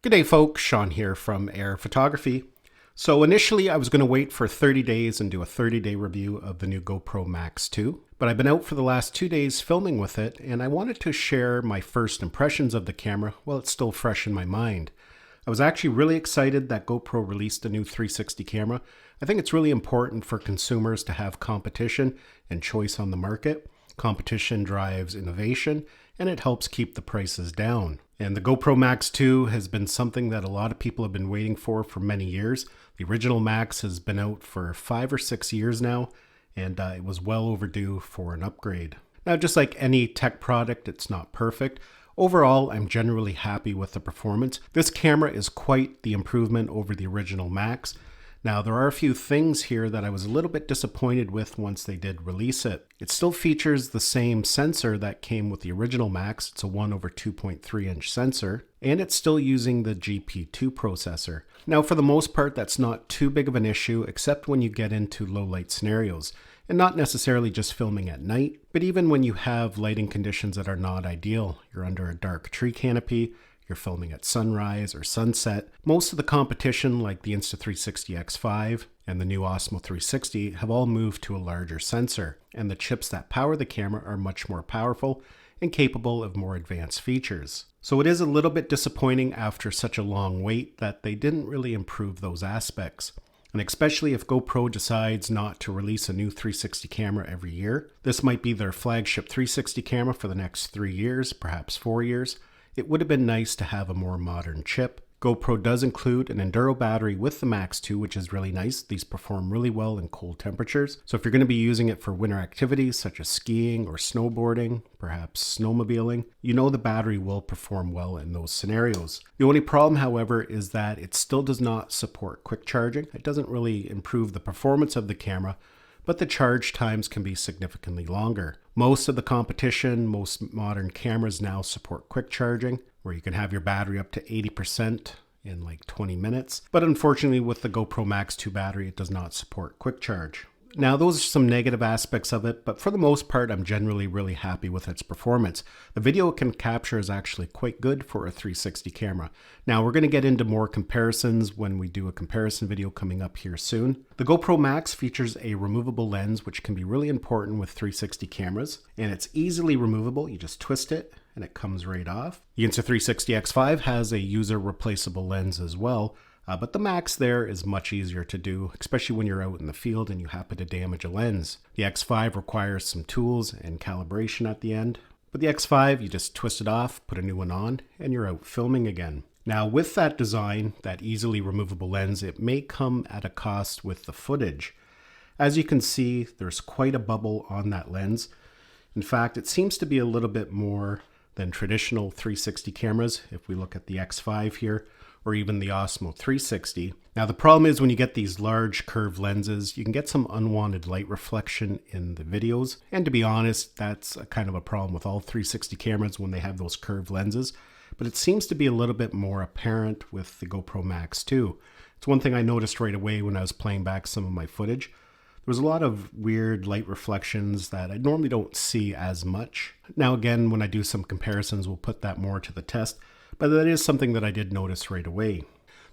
Good day folks, Sean here from Air Photography. So initially I was going to wait for 30 days and do a 30-day review of the new GoPro Max 2, but I've been out for the last 2 days filming with it and I wanted to share my first impressions of the camera while it's still fresh in my mind. I was actually really excited that GoPro released a new 360 camera. I think it's really important for consumers to have competition and choice on the market. Competition drives innovation and it helps keep the prices down. And the GoPro Max 2 has been something that a lot of people have been waiting for many years. The original Max has been out for 5 or 6 years now, and it was well overdue for an upgrade. Now, just like any tech product, it's not perfect. Overall, I'm generally happy with the performance. This camera is quite the improvement over the original Max. Now, there are a few things here that I was a little bit disappointed with once they did release it. It still features the same sensor that came with the original Max. It's a 1/2.3-inch sensor, and it's still using the GP2 processor. Now, for the most part, that's not too big of an issue, except when you get into low light scenarios, and not necessarily just filming at night, but even when you have lighting conditions that are not ideal. You're under a dark tree canopy, you're filming at sunrise or sunset. Most of the competition, like the Insta360 X5 and the new Osmo 360, have all moved to a larger sensor, and the chips that power the camera are much more powerful and capable of more advanced features. So it is a little bit disappointing after such a long wait that they didn't really improve those aspects. And especially if GoPro decides not to release a new 360 camera every year, this might be their flagship 360 camera for the next 3 years, perhaps 4 years. It would have been nice to have a more modern chip. GoPro does include an Enduro battery with the Max 2, which is really nice. These perform really well in cold temperatures. So if you're going to be using it for winter activities such as skiing or snowboarding, perhaps snowmobiling, you know the battery will perform well in those scenarios. The only problem, however, is that it still does not support quick charging. It doesn't really improve the performance of the camera, but the charge times can be significantly longer. Most of the competition, most modern cameras now support quick charging, where you can have your battery up to 80% in like 20 minutes. But unfortunately, with the GoPro Max 2 battery, it does not support quick charge. Now, those are some negative aspects of it, but for the most part, I'm generally really happy with its performance. The video it can capture is actually quite good for a 360 camera. Now, we're going to get into more comparisons when we do a comparison video coming up here soon. The GoPro Max features a removable lens, which can be really important with 360 cameras, and it's easily removable. You just twist it and it comes right off. The Insta360 X5 has a user replaceable lens as well. But the Max there is much easier to do, especially when you're out in the field and you happen to damage a lens. The X5 requires some tools and calibration at the end, but the X5, you just twist it off, put a new one on, and you're out filming again. Now with that design, that easily removable lens, it may come at a cost with the footage. As you can see, there's quite a bubble on that lens. In fact, it seems to be a little bit more than traditional 360 cameras. If we look at the X5 here, or even the Osmo 360. Now the problem is when you get these large curved lenses, you can get some unwanted light reflection in the videos. And to be honest, that's kind of a problem with all 360 cameras when they have those curved lenses. But it seems to be a little bit more apparent with the GoPro Max 2. It's one thing I noticed right away when I was playing back some of my footage. There was a lot of weird light reflections that I normally don't see as much. Now again, when I do some comparisons, we'll put that more to the test. But that is something that I did notice right away.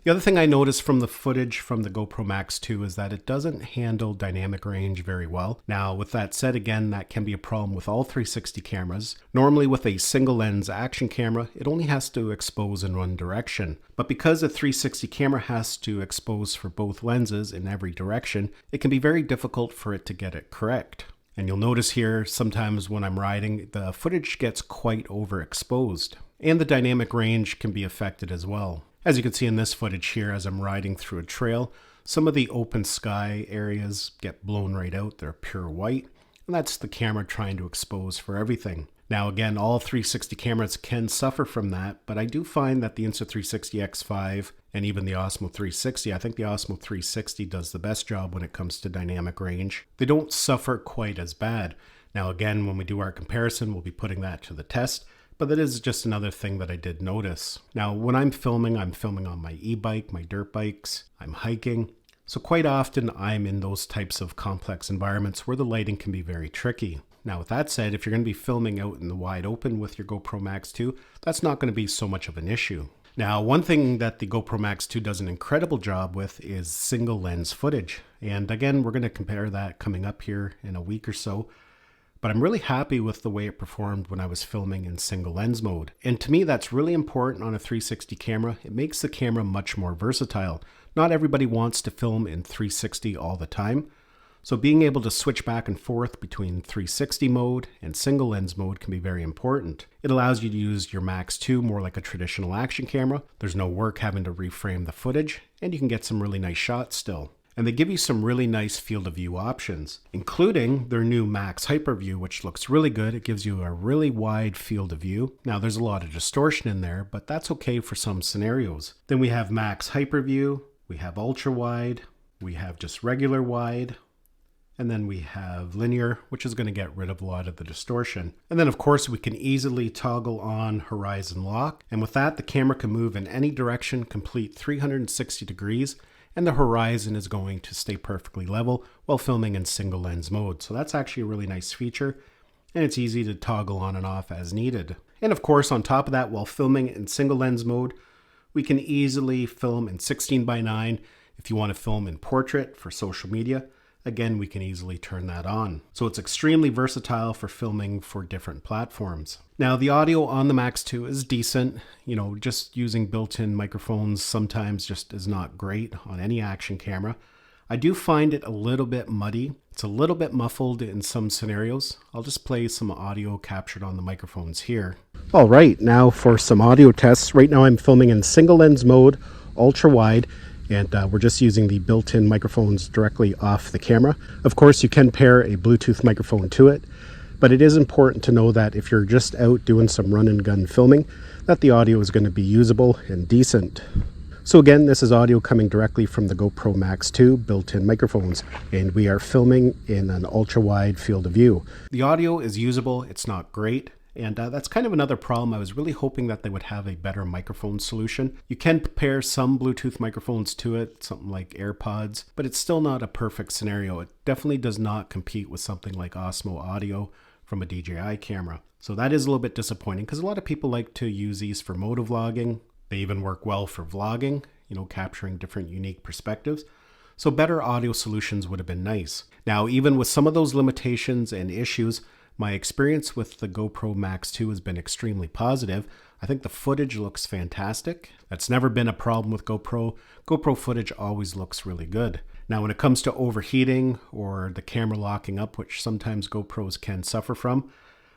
The other thing I noticed from the footage from the GoPro Max 2 is that it doesn't handle dynamic range very well. Now, with that said, again, that can be a problem with all 360 cameras. Normally with a single lens action camera, it only has to expose in one direction. But because a 360 camera has to expose for both lenses in every direction, it can be very difficult for it to get it correct. And you'll notice here, sometimes when I'm riding, the footage gets quite overexposed. And the dynamic range can be affected as well. As you can see in this footage here, as I'm riding through a trail, some of the open sky areas get blown right out. They're pure white. And that's the camera trying to expose for everything. Now again, all 360 cameras can suffer from that, but I do find that the Insta360 X5 and even the Osmo 360, I think the Osmo 360 does the best job when it comes to dynamic range. They don't suffer quite as bad. Now again, when we do our comparison, we'll be putting that to the test. But that is just another thing that I did notice. Now, when I'm filming on my e-bike, my dirt bikes, I'm hiking. So quite often I'm in those types of complex environments where the lighting can be very tricky. Now with that said, if you're going to be filming out in the wide open with your GoPro Max 2, that's not going to be so much of an issue. Now, one thing that the GoPro Max 2 does an incredible job with is single lens footage. And again, we're going to compare that coming up here in a week or so. But I'm really happy with the way it performed when I was filming in single lens mode. And to me, that's really important on a 360 camera. It makes the camera much more versatile. Not everybody wants to film in 360 all the time. So being able to switch back and forth between 360 mode and single lens mode can be very important. It allows you to use your Max 2 more like a traditional action camera. There's no work having to reframe the footage, and you can get some really nice shots still. And they give you some really nice field of view options, including their new Max Hyperview, which looks really good. It gives you a really wide field of view. Now there's a lot of distortion in there, but that's okay for some scenarios. Then we have Max Hyperview, we have ultra wide, we have just regular wide, and then we have linear, which is going to get rid of a lot of the distortion. And then of course we can easily toggle on horizon lock. And with that, the camera can move in any direction, complete 360 degrees. And the horizon is going to stay perfectly level while filming in single lens mode. So that's actually a really nice feature, and it's easy to toggle on and off as needed. And of course, on top of that, while filming in single lens mode, we can easily film in 16:9 if you want to film in portrait for social media. Again, we can easily turn that on. So it's extremely versatile for filming for different platforms. Now, the audio on the Max 2 is decent. You know, just using built-in microphones sometimes just is not great on any action camera. I do find it a little bit muddy. It's a little bit muffled in some scenarios. I'll just play some audio captured on the microphones here. All right, now for some audio tests. Right now I'm filming in single lens mode, ultra wide. And we're just using the built-in microphones directly off the camera. Of course, you can pair a Bluetooth microphone to it, but it is important to know that if you're just out doing some run and gun filming, that the audio is going to be usable and decent. So again, this is audio coming directly from the GoPro Max 2 built-in microphones, and we are filming in an ultra-wide field of view. The audio is usable, it's not great. And that's kind of another problem. I was really hoping that they would have a better microphone solution. You can pair some Bluetooth microphones to it, something like AirPods, but it's still not a perfect scenario. It definitely does not compete with something like Osmo Audio from a DJI camera. So that is a little bit disappointing because a lot of people like to use these for motovlogging. They even work well for vlogging, you know, capturing different unique perspectives. So better audio solutions would have been nice. Now, even with some of those limitations and issues, my experience with the GoPro Max 2 has been extremely positive. I think the footage looks fantastic. That's never been a problem with GoPro. GoPro footage always looks really good. Now, when it comes to overheating or the camera locking up, which sometimes GoPros can suffer from,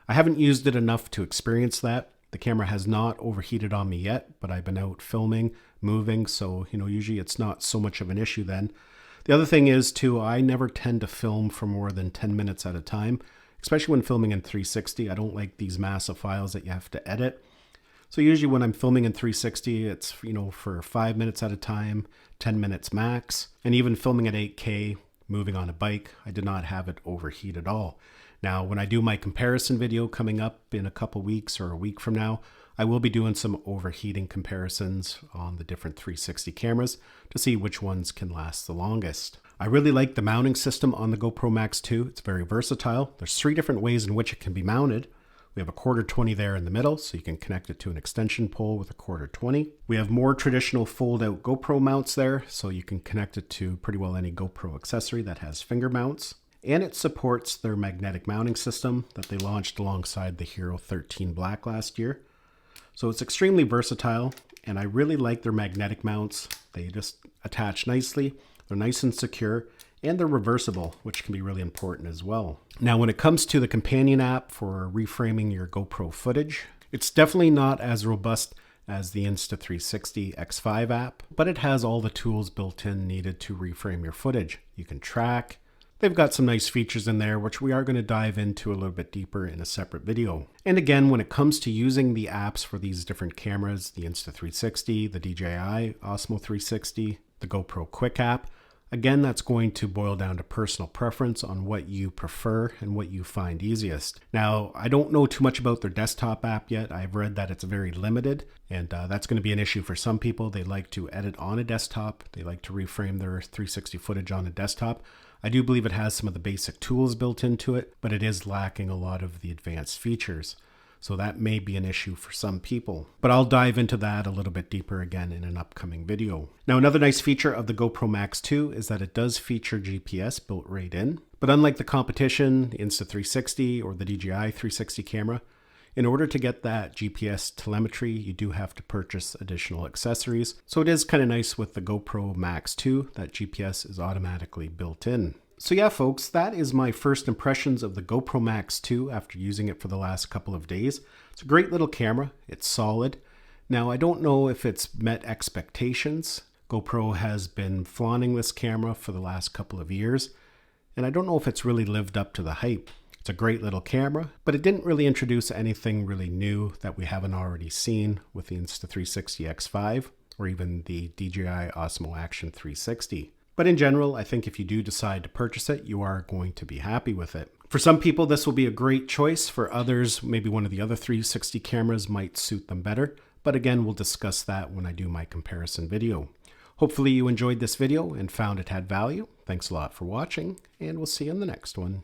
I haven't used it enough to experience that. The camera has not overheated on me yet, but I've been out filming, moving, so usually it's not so much of an issue then. The other thing is too, I never tend to film for more than 10 minutes at a time. Especially when filming in 360, I don't like these massive files that you have to edit. So usually when I'm filming in 360, it's, for 5 minutes at a time, 10 minutes max. And even filming at 8K, moving on a bike, I did not have it overheat at all. Now, when I do my comparison video coming up in a couple weeks or a week from now, I will be doing some overheating comparisons on the different 360 cameras to see which ones can last the longest. I really like the mounting system on the GoPro Max 2. It's very versatile. There's 3 different ways in which it can be mounted. We have a 1/4-20 there in the middle, so you can connect it to an extension pole with a 1/4-20. We have more traditional fold-out GoPro mounts there, so you can connect it to pretty well any GoPro accessory that has finger mounts. And it supports their magnetic mounting system that they launched alongside the Hero 13 Black last year. So it's extremely versatile, and I really like their magnetic mounts. They just attach nicely. They're nice and secure, and they're reversible, which can be really important as well. Now, when it comes to the companion app for reframing your GoPro footage, it's definitely not as robust as the Insta360 X5 app, but it has all the tools built in needed to reframe your footage. You can track. They've got some nice features in there, which we are going to dive into a little bit deeper in a separate video. And again, when it comes to using the apps for these different cameras, the Insta360, the DJI Osmo 360, the GoPro Quick app, again, that's going to boil down to personal preference on what you prefer and what you find easiest. Now, I don't know too much about their desktop app yet. I've read that it's very limited, and that's going to be an issue for some people. They like to edit on a desktop. They like to reframe their 360 footage on a desktop. I do believe it has some of the basic tools built into it, but it is lacking a lot of the advanced features. So that may be an issue for some people, but I'll dive into that a little bit deeper again in an upcoming video. Now, another nice feature of the GoPro Max 2 is that it does feature GPS built right in, but unlike the competition, the Insta360 or the DJI 360 camera, in order to get that GPS telemetry, you do have to purchase additional accessories. So it is kind of nice with the GoPro Max 2 that GPS is automatically built in. So yeah, folks, that is my first impressions of the GoPro Max 2 after using it for the last couple of days. It's a great little camera. It's solid. Now, I don't know if it's met expectations. GoPro has been flaunting this camera for the last couple of years, and I don't know if it's really lived up to the hype. It's a great little camera, but it didn't really introduce anything really new that we haven't already seen with the Insta360 X5 or even the DJI Osmo Action 360. But in general, I think if you do decide to purchase it, you are going to be happy with it. For some people, this will be a great choice. For others, maybe one of the other 360 cameras might suit them better. But again, we'll discuss that when I do my comparison video. Hopefully you enjoyed this video and found it had value. Thanks a lot for watching, and we'll see you in the next one.